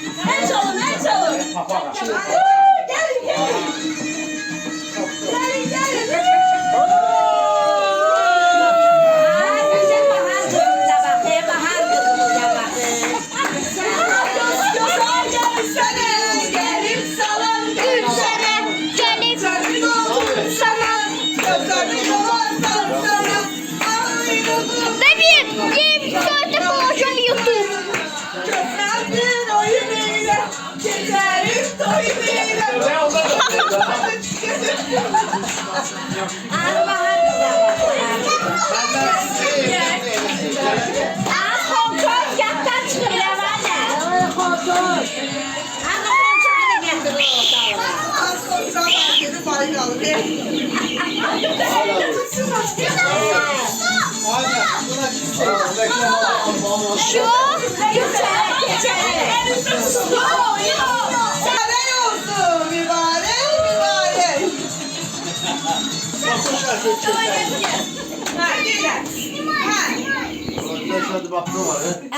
El çalın, el çalın. Gelin, gelin. Gelin, gelin.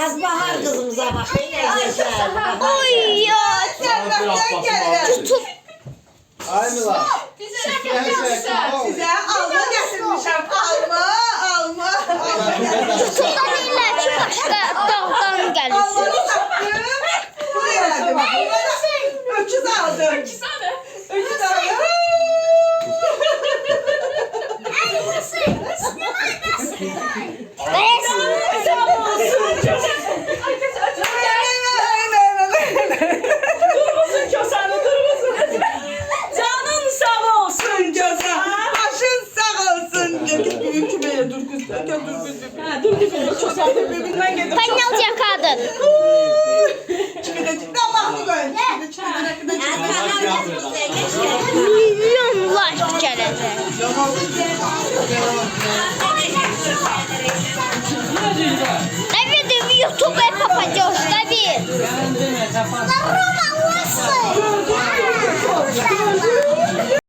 Az bahar kızımıza bak. Oy ya. Tutup. Aynı lan. Size alma getirmişim. Alma. Tutup da değiller ki başka dağdan gelirsin. Almanı taktım. Buraya verdim. Öküz aldım. Öküz aldım. Canın sağ olsun Göza. Başın sağ olsun. Git büyük kümeye dur kız. Dur kız. Çok sağ birbirinden gelir. Panelca kadın. Çıkıda baklı koyun. Milyonlar gelecek. Ne bileyim YouTube'a kapatıyoruz da bir.